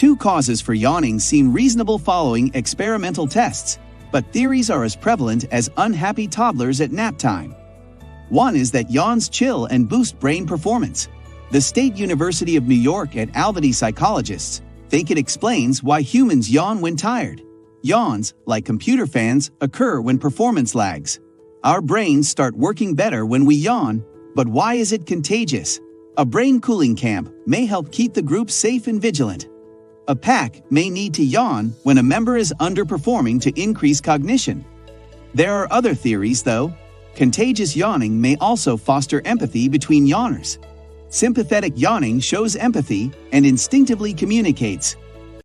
Two causes for yawning seem reasonable following experimental tests, but theories are as prevalent as unhappy toddlers at nap time. One is that yawns chill and boost brain performance. The State University of New York at Albany psychologists think it explains why humans yawn when tired. Yawns, like computer fans, occur when performance lags. Our brains start working better when we yawn, but why is it contagious? A brain cooling camp may help keep the group safe and vigilant. A pack may need to yawn when a member is underperforming to increase cognition. There are other theories, though. Contagious yawning may also foster empathy between yawners. Sympathetic yawning shows empathy and instinctively communicates,